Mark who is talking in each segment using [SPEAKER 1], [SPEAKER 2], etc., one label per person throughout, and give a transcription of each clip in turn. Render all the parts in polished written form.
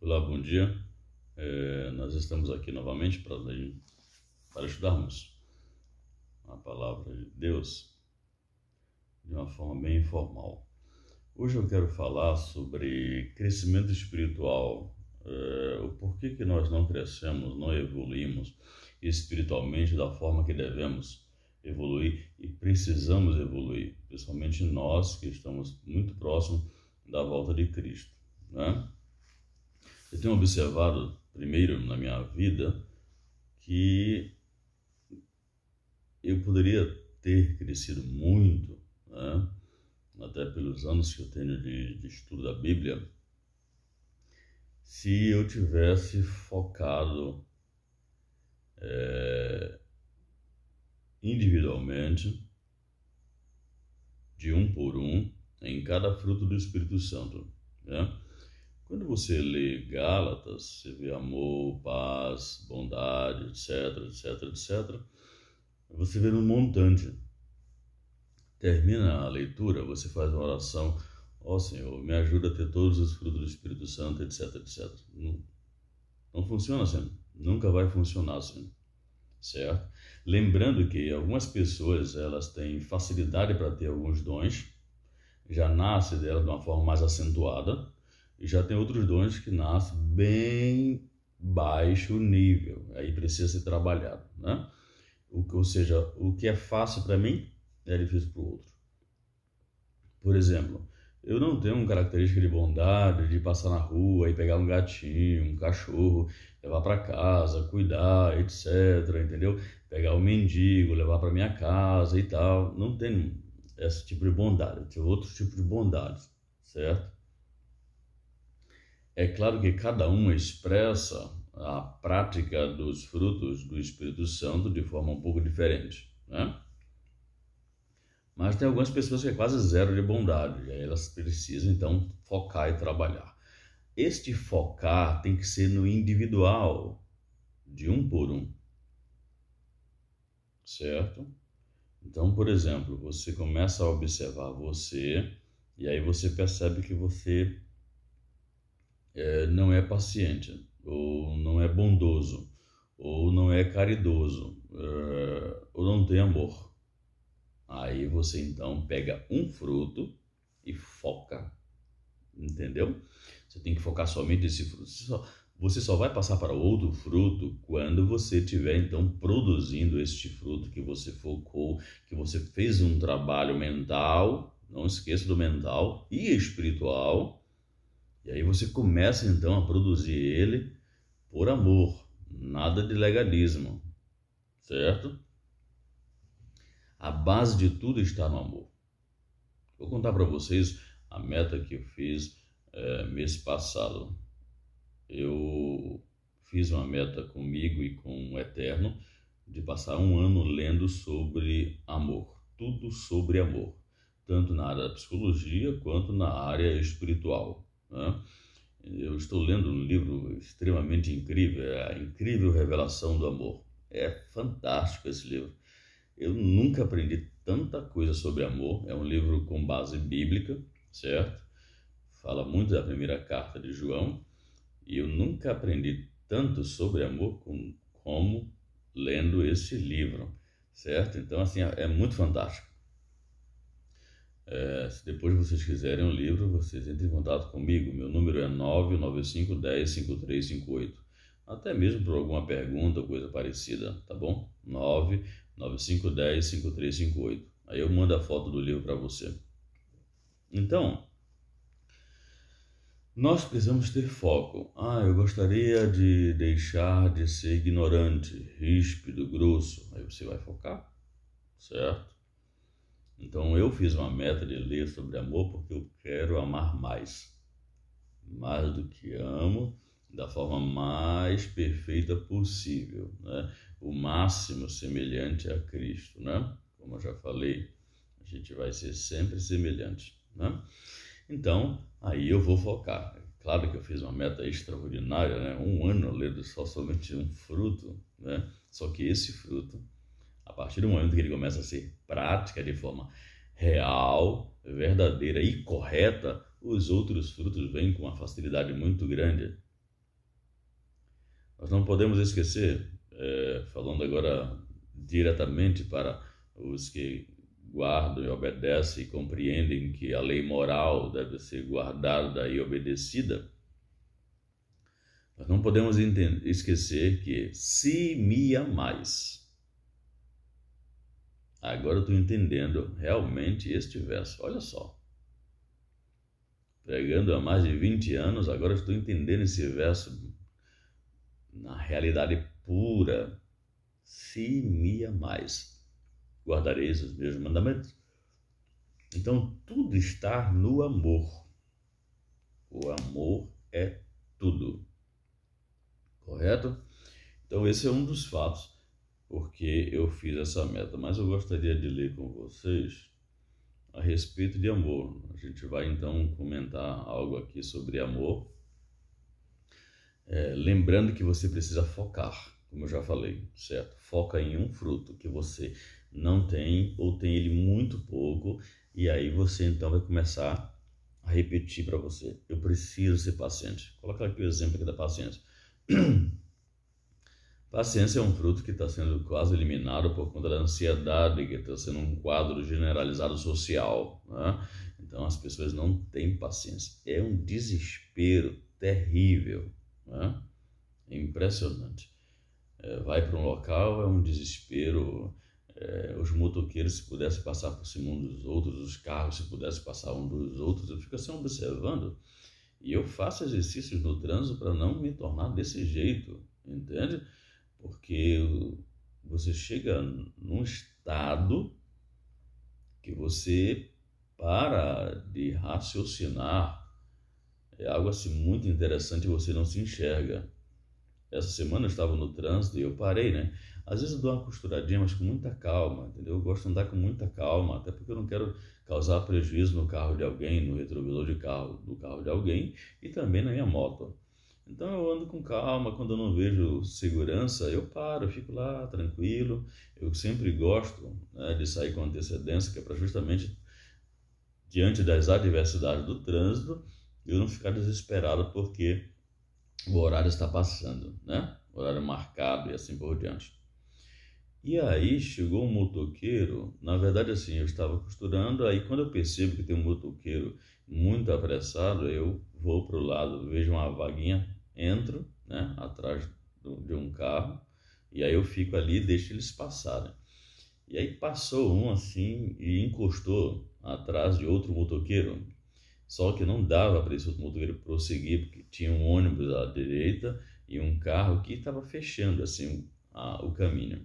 [SPEAKER 1] Olá, bom dia. Nós estamos aqui novamente para estudarmos a palavra de Deus de uma forma bem informal. Hoje eu quero falar sobre crescimento espiritual, o porquê que nós não crescemos, não evoluímos espiritualmente da forma que devemos evoluir e precisamos evoluir, principalmente nós que estamos muito próximos da volta de Cristo, né? Eu tenho observado, primeiro na minha vida, que eu poderia ter crescido muito, né? Até pelos anos que eu tenho de estudo da Bíblia, se eu tivesse focado individualmente, de um por um, em cada fruto do Espírito Santo, né? Quando você lê Gálatas, você vê amor, paz, bondade, etc, etc, etc. Você vê no montante. Termina a leitura, você faz uma oração: ó Senhor, me ajuda a ter todos os frutos do Espírito Santo, etc, etc. Não funciona assim. Nunca vai funcionar assim, certo? Lembrando que algumas pessoas, elas têm facilidade para ter alguns dons, já nasce dela de uma forma mais acentuada, e já tem outros dons que nascem bem baixo nível, aí precisa ser trabalhado, né? Ou seja, o que é fácil para mim é difícil para o outro. Por exemplo, eu não tenho uma característica de bondade de passar na rua e pegar um gatinho, um cachorro, levar para casa, cuidar, etc, entendeu? Pegar o mendigo, levar para minha casa e tal. Não tenho esse tipo de bondade, eu tenho outro tipo de bondade, certo? É claro que cada um expressa a prática dos frutos do Espírito Santo de forma um pouco diferente, né? Mas tem algumas pessoas que é quase zero de bondade, e aí elas precisam então focar e trabalhar. Este focar tem que ser no individual, de um por um, certo? Então, por exemplo, você começa a observar você, e aí você percebe que você não é paciente, ou não é bondoso, ou não é caridoso, ou não tem amor. Aí você então pega um fruto e foca, entendeu? Você tem que focar somente nesse fruto. Você só vai passar para outro fruto quando você estiver então produzindo este fruto que você focou, que você fez um trabalho mental, não esqueça do mental e espiritual. E aí você começa então a produzir ele por amor, nada de legalismo, certo? A base de tudo está no amor. Vou contar para vocês a meta que eu fiz mês passado. Eu fiz uma meta comigo e com o Eterno de passar um ano lendo sobre amor, tudo sobre amor, tanto na área da psicologia quanto na área espiritual, né? Eu estou lendo um livro extremamente incrível, é A Incrível Revelação do Amor. É fantástico esse livro. Eu nunca aprendi tanta coisa sobre amor. É um livro com base bíblica, certo? Fala muito da primeira carta de João. E eu nunca aprendi tanto sobre amor como lendo esse livro, certo? Então, assim, é muito fantástico. Se depois vocês quiserem um livro, vocês entrem em contato comigo. Meu número é 995105358. Até mesmo por alguma pergunta ou coisa parecida, tá bom? 995105358. Aí eu mando a foto do livro para você. Então, nós precisamos ter foco. Eu gostaria de deixar de ser ignorante, ríspido, grosso. Aí você vai focar, certo? Então eu fiz uma meta de ler sobre amor porque eu quero amar mais do que amo, da forma mais perfeita possível, né? O máximo semelhante a Cristo, né? Como eu já falei, a gente vai ser sempre semelhante, né? Então, aí eu vou focar. Claro que eu fiz uma meta extraordinária, né? Um ano lendo somente um fruto, né? Só que esse fruto, a partir do momento que ele começa a ser prática de forma real, verdadeira e correta, os outros frutos vêm com uma facilidade muito grande, Nós não podemos esquecer, falando agora diretamente para os que guardam e obedecem e compreendem que a lei moral deve ser guardada e obedecida, nós não podemos esquecer que se me amais. Agora eu estou entendendo realmente este verso. Olha só. Pregando há mais de 20 anos, agora eu estou entendendo esse verso na realidade pura. Se me amais, guardareis os meus mandamentos. Então, tudo está no amor. O amor é tudo. Correto? Então, esse é um dos fatos porque eu fiz essa meta. Mas eu gostaria de ler com vocês a respeito de amor. A gente vai, então, comentar algo aqui sobre amor. Lembrando que você precisa focar, como eu já falei, certo? Foca em um fruto que você não tem ou tem ele muito pouco, e aí você então vai começar a repetir para você: eu preciso ser paciente. Coloca aqui o exemplo aqui da paciência. Paciência é um fruto que está sendo quase eliminado por conta da ansiedade, que está sendo um quadro generalizado social, né? Então as pessoas não têm paciência. É um desespero terrível, né? É impressionante. Vai para um local, é um desespero. Os motoqueiros, se pudessem passar por cima um dos outros, os carros, se pudessem passar um dos outros, eu fico assim observando. E eu faço exercícios no trânsito para não me tornar desse jeito, entende? Porque você chega num estado que você para de raciocinar. É algo assim muito interessante e você não se enxerga. Essa semana eu estava no trânsito e eu parei, né? Às vezes eu dou uma costuradinha, mas com muita calma, entendeu? Eu gosto de andar com muita calma, até porque eu não quero causar prejuízo no carro de alguém, no retrovisor do carro de alguém e também na minha moto. Então eu ando com calma, quando eu não vejo segurança, eu paro, eu fico lá tranquilo. Eu sempre gosto, né, de sair com antecedência, que é para justamente, diante das adversidades do trânsito, eu não ficar desesperado porque o horário está passando, né? O horário marcado e assim por diante. E aí chegou um motoqueiro, na verdade assim, eu estava costurando, aí quando eu percebo que tem um motoqueiro muito apressado, eu vou para o lado, vejo uma vaguinha, entro, né, atrás de um carro, e aí eu fico ali e deixo eles passarem. E aí passou um assim e encostou atrás de outro motoqueiro, só que não dava para esse outro motoqueiro prosseguir, porque tinha um ônibus à direita e um carro que estava fechando assim o caminho.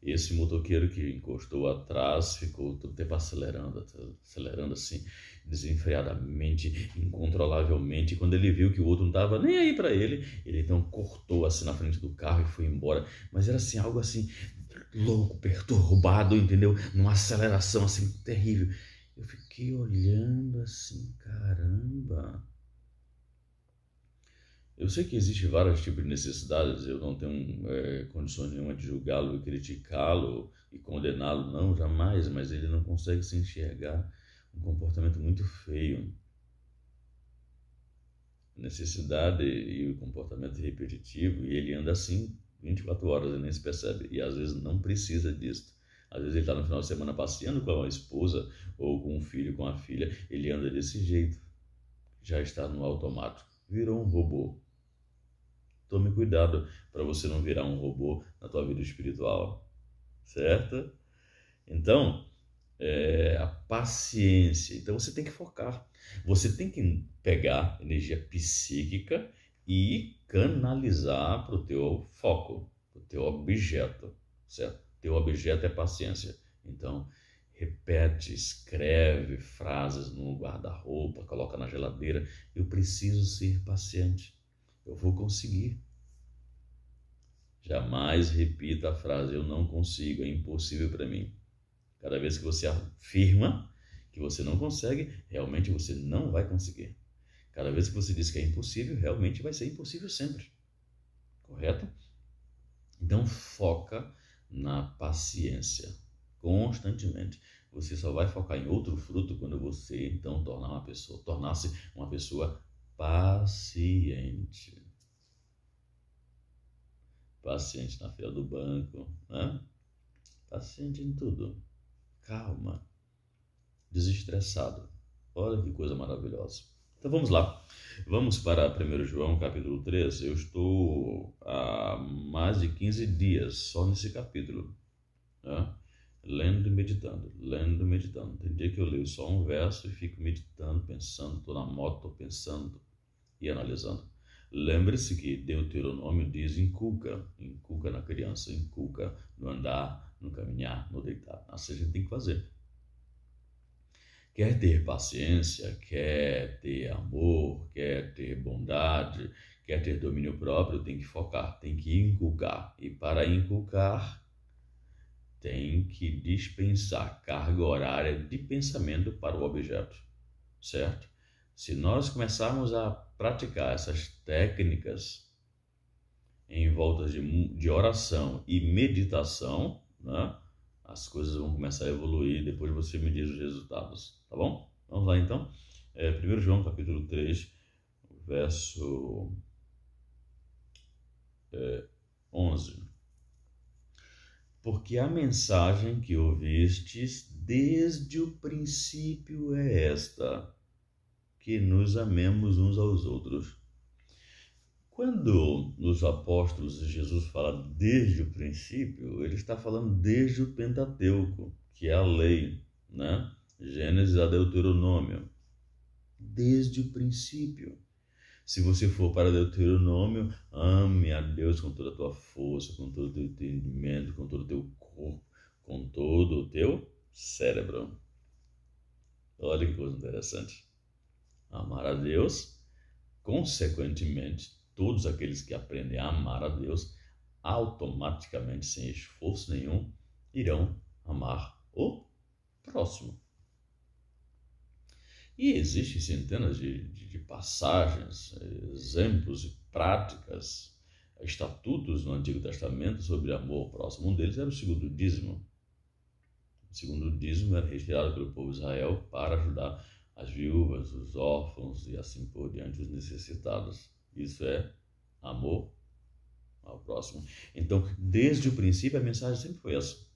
[SPEAKER 1] Esse motoqueiro que encostou atrás ficou todo o tempo acelerando assim, desenfreadamente, incontrolavelmente. E quando ele viu que o outro não estava nem aí para ele, ele então cortou assim na frente do carro e foi embora. Mas era assim, algo assim, louco, perturbado, entendeu? Numa aceleração assim terrível. Eu fiquei olhando assim, caramba. Eu sei que existem vários tipos de necessidades, eu não tenho condições nenhuma de julgá-lo e criticá-lo e condená-lo, não, jamais, mas ele não consegue se enxergar um comportamento muito feio. Necessidade e o comportamento repetitivo, e ele anda assim 24 horas e nem se percebe, e às vezes não precisa disso. Às vezes ele está no final de semana passeando com a esposa ou com um filho, com a filha, ele anda desse jeito, já está no automático, virou um robô. Tome cuidado para você não virar um robô na tua vida espiritual, certo? Então, a paciência. Então você tem que focar. Você tem que pegar energia psíquica e canalizar para o teu foco, para o teu objeto, certo? Teu objeto é paciência. Então, repete, escreve frases no guarda-roupa, coloca na geladeira. Eu preciso ser paciente. Eu vou conseguir. Jamais repita a frase, eu não consigo, é impossível para mim. Cada vez que você afirma que você não consegue, realmente você não vai conseguir. Cada vez que você diz que é impossível, realmente vai ser impossível sempre. Correto? Então foca na paciência, constantemente. Você só vai focar em outro fruto quando você então tornar-se uma pessoa paciente. paciente na fila do banco, né? Paciente em tudo, calma, desestressado. Olha que coisa maravilhosa. Então vamos lá, vamos para 1 João capítulo 3. Eu estou há mais de 15 dias só nesse capítulo, né? Lendo e meditando, lendo e meditando. Tem dia que eu leio só um verso e fico meditando, pensando, estou na moto, estou pensando e analisando. Lembre-se que Deuteronômio diz inculca na criança, inculca no andar, no caminhar, no deitar. Assim a gente tem que fazer. Quer ter paciência, quer ter amor, quer ter bondade, quer ter domínio próprio, tem que focar, tem que inculcar. E para inculcar, tem que dispensar carga horária de pensamento para o objeto, certo? Se nós começarmos a praticar essas técnicas em volta de oração e meditação, né, as coisas vão começar a evoluir. Depois você me diz os resultados, tá bom? Vamos lá então. 1 João capítulo 3, verso 11. Porque a mensagem que ouvistes desde o princípio é esta, que nos amemos uns aos outros. Quando os apóstolos de Jesus fala desde o princípio, ele está falando desde o Pentateuco, que é a lei, né? Gênesis a Deuteronômio. Desde o princípio. Se você for para Deuteronômio, ame a Deus com toda a tua força, com todo o teu entendimento, com todo o teu corpo, com todo o teu cérebro. Olha que coisa interessante. Amar a Deus, consequentemente, todos aqueles que aprendem a amar a Deus, automaticamente, sem esforço nenhum, irão amar o próximo. E existem centenas de passagens, exemplos e práticas, estatutos no Antigo Testamento sobre amor ao próximo. Um deles era o segundo dízimo. O segundo dízimo era retirado pelo povo de Israel para ajudar as viúvas, os órfãos e assim por diante, os necessitados. Isso é amor ao próximo. Então, desde o princípio, a mensagem sempre foi essa.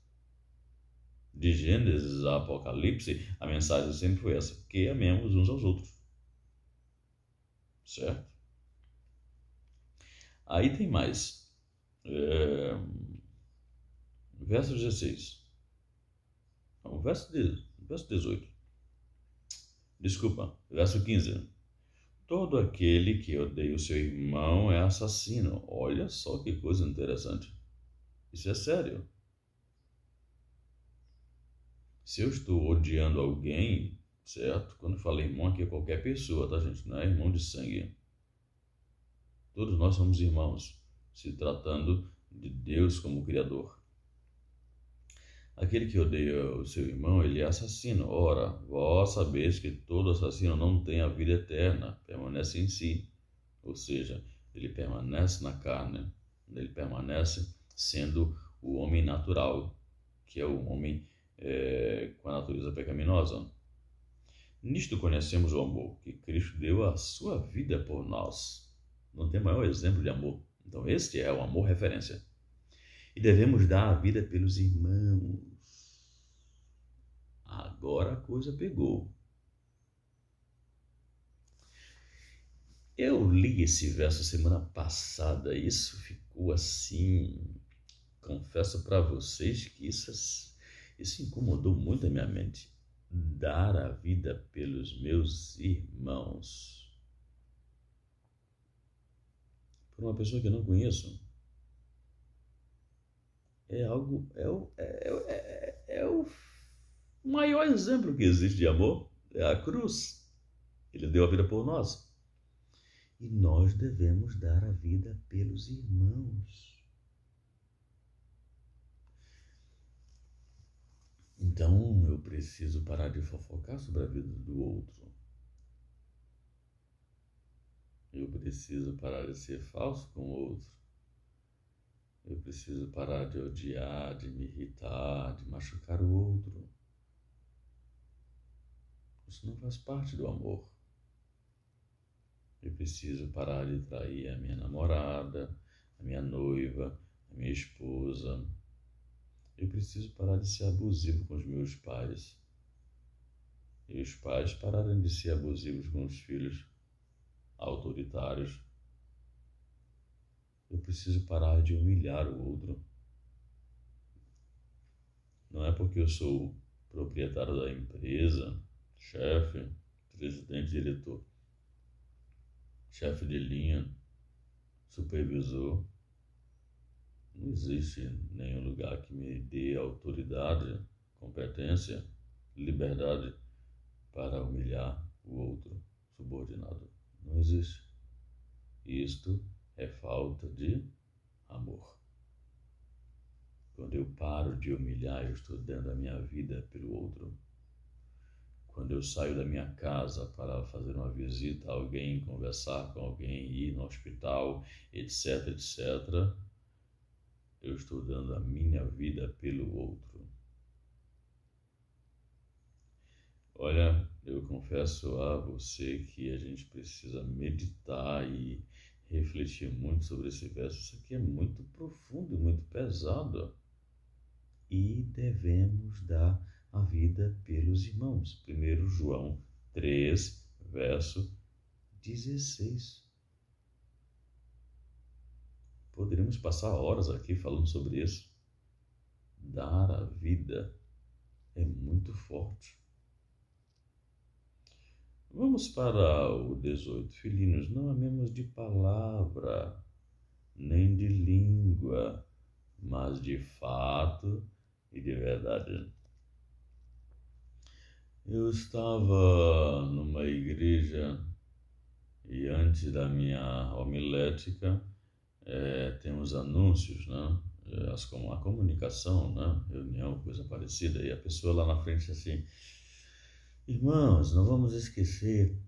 [SPEAKER 1] De Gênesis a Apocalipse, a mensagem sempre foi essa: que amemos uns aos outros. Certo? Aí tem mais. Verso 16. Não, verso 18. Desculpa, verso 15. Todo aquele que odeia o seu irmão é assassino. Olha só que coisa interessante. Isso é sério. Se eu estou odiando alguém, certo? Quando falo irmão aqui é qualquer pessoa, tá, gente? Não é irmão de sangue. Todos nós somos irmãos, se tratando de Deus como Criador. Aquele que odeia o seu irmão, ele é assassino. Ora, vós sabeis que todo assassino não tem a vida eterna, permanece em si. Ou seja, ele permanece na carne, ele permanece sendo o homem natural, que é o homem com a natureza pecaminosa. Nisto conhecemos o amor, que Cristo deu a sua vida por nós. Não tem maior exemplo de amor. Então este é o amor referência. E devemos dar a vida pelos irmãos. Agora a coisa pegou. Eu li esse verso semana passada, isso ficou assim. Confesso para vocês que isso incomodou muito a minha mente. Dar a vida pelos meus irmãos. Por uma pessoa que eu não conheço. É algo. É o maior exemplo que existe de amor. É a cruz. Ele deu a vida por nós. E nós devemos dar a vida pelos irmãos. Então eu preciso parar de fofocar sobre a vida do outro. Eu preciso parar de ser falso com o outro. Eu preciso parar de odiar, de me irritar, de machucar o outro. Isso não faz parte do amor. Eu preciso parar de trair a minha namorada, a minha noiva, a minha esposa. Eu preciso parar de ser abusivo com os meus pais. E os pais pararem de ser abusivos com os filhos, autoritários. Eu preciso parar de humilhar o outro. Não é porque eu sou proprietário da empresa, chefe, presidente, diretor, chefe de linha, supervisor. Não existe nenhum lugar que me dê autoridade, competência, liberdade para humilhar o outro subordinado. Não existe. Isto é falta de amor. Quando eu paro de humilhar, eu estou dando a minha vida pelo outro. Quando eu saio da minha casa para fazer uma visita a alguém, conversar com alguém, ir no hospital, etc, etc, eu estou dando a minha vida pelo outro. Olha, eu confesso a você que a gente precisa meditar e refletir muito sobre esse verso. Isso aqui é muito profundo, muito pesado. E devemos dar a vida pelos irmãos. 1 João 3, verso 16. Poderíamos passar horas aqui falando sobre isso. Dar a vida é muito forte. Vamos para o 18. Filhinhos, não amemos de palavra, nem de língua, mas de fato e de verdade. Eu estava numa igreja e antes da minha homilética tem os anúncios, né? A comunicação, né? Reunião, coisa parecida, e a pessoa lá na frente assim: irmãos, não vamos esquecer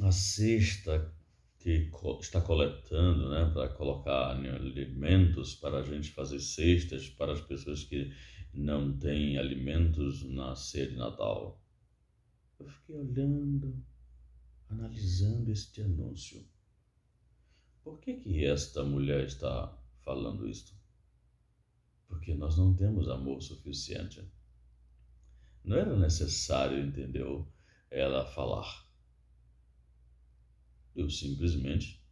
[SPEAKER 1] a cesta que está coletando, né, para colocar alimentos, para a gente fazer cestas para as pessoas que não têm alimentos na ceia de Natal. Eu fiquei olhando, analisando este anúncio. Por que esta mulher está falando isto? Porque nós não temos amor suficiente. Não era necessário, entendeu, ela falar. Eu simplesmente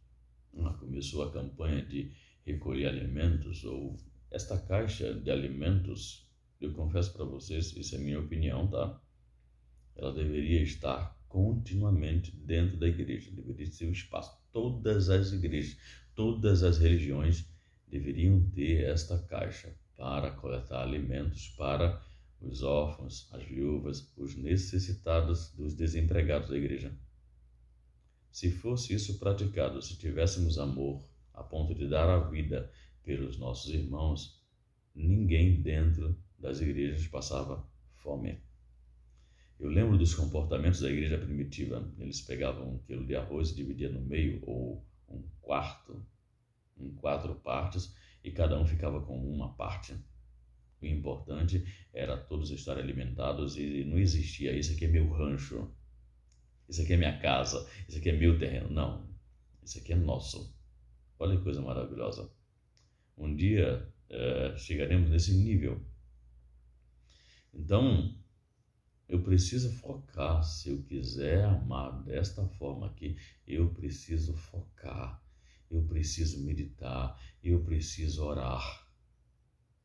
[SPEAKER 1] começou a campanha de recolher alimentos, ou esta caixa de alimentos. Eu confesso para vocês, isso é minha opinião, tá? Ela deveria estar continuamente dentro da igreja, deveria ser o espaço. Todas as igrejas, todas as religiões deveriam ter esta caixa para coletar alimentos para os órfãos, as viúvas, os necessitados, dos desempregados da igreja. Se fosse isso praticado, se tivéssemos amor a ponto de dar a vida pelos nossos irmãos, ninguém dentro das igrejas passava fome. Eu lembro dos comportamentos da igreja primitiva. Eles pegavam 1 quilo de arroz e dividiam no meio, ou um quarto, em 4 partes, e cada um ficava com uma parte. O importante era todos estarem alimentados e não existia: isso aqui é meu rancho, isso aqui é minha casa, isso aqui é meu terreno. Não, isso aqui é nosso. Olha que coisa maravilhosa. Um dia chegaremos nesse nível. Então, eu preciso focar. Se eu quiser amar desta forma aqui, eu preciso focar, eu preciso meditar, eu preciso orar.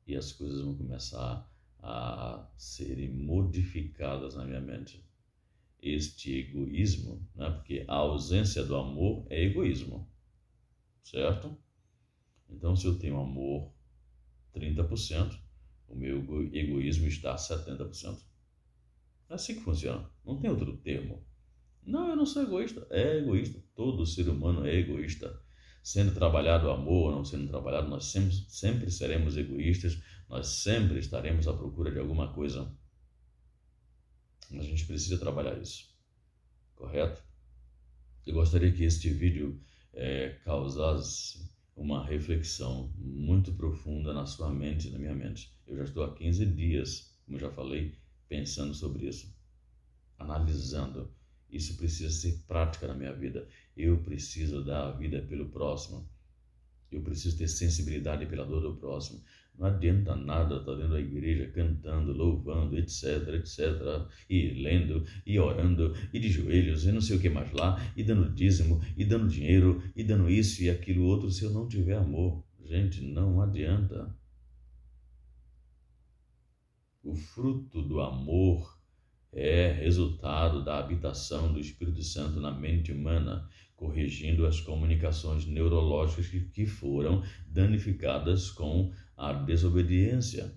[SPEAKER 1] E as coisas vão começar a serem modificadas na minha mente. Este egoísmo, né? Porque a ausência do amor é egoísmo, certo? Então, se eu tenho amor 30%, o meu egoísmo está 70%. É assim que funciona, não tem outro termo. Não, eu não sou egoísta. É egoísta, todo ser humano é egoísta. Sendo trabalhado o amor ou não sendo trabalhado, nós sempre seremos egoístas, nós sempre estaremos à procura de alguma coisa. A gente precisa trabalhar isso, correto? Eu gostaria que este vídeo causasse uma reflexão muito profunda na sua mente e na minha mente. Eu já estou há 15 dias, como já falei, pensando sobre isso, analisando. Isso precisa ser prática na minha vida. Eu preciso dar a vida pelo próximo. Eu preciso ter sensibilidade pela dor do próximo. Não adianta nada estar dentro da igreja cantando, louvando, etc, etc, e lendo, e orando, e de joelhos, e não sei o que mais lá, e dando dízimo, e dando dinheiro, e dando isso e aquilo outro, se eu não tiver amor. Gente, não adianta. O fruto do amor é resultado da habitação do Espírito Santo na mente humana, corrigindo as comunicações neurológicas que foram danificadas com a desobediência.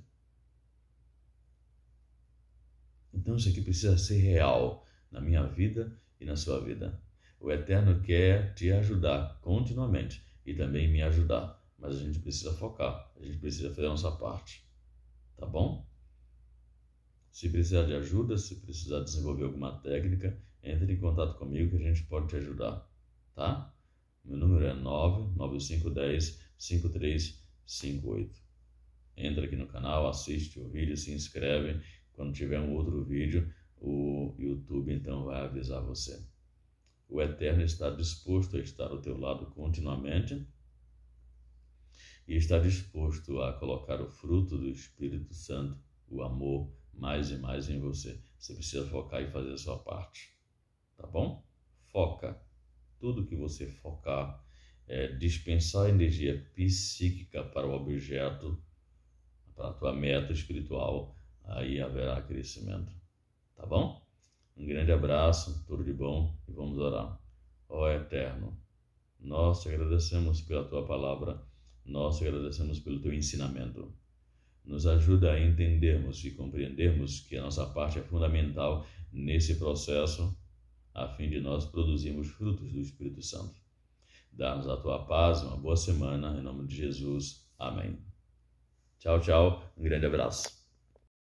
[SPEAKER 1] Então isso aqui precisa ser real na minha vida e na sua vida. O Eterno quer te ajudar continuamente e também me ajudar, mas a gente precisa focar, a gente precisa fazer a nossa parte, tá bom? Se precisar de ajuda, se precisar desenvolver alguma técnica, entre em contato comigo que a gente pode te ajudar, tá? Meu número é 99510-5358. Entra aqui no canal, assiste o vídeo, se inscreve. Quando tiver um outro vídeo, o YouTube então vai avisar você. O Eterno está disposto a estar ao teu lado continuamente e está disposto a colocar o fruto do Espírito Santo, o amor, mais e mais em você. Você precisa focar e fazer a sua parte, tá bom? Foca. Tudo que você focar é dispensar energia psíquica para o objeto, para a tua meta espiritual, aí haverá crescimento, tá bom? Um grande abraço, tudo de bom e vamos orar. Ó Eterno, nós te agradecemos pela tua palavra, nós te agradecemos pelo teu ensinamento. Nos ajuda a entendermos e compreendermos que a nossa parte é fundamental nesse processo, a fim de nós produzirmos frutos do Espírito Santo. Dá-nos a tua paz, uma boa semana, em nome de Jesus. Amém. Tchau, tchau. Um grande abraço.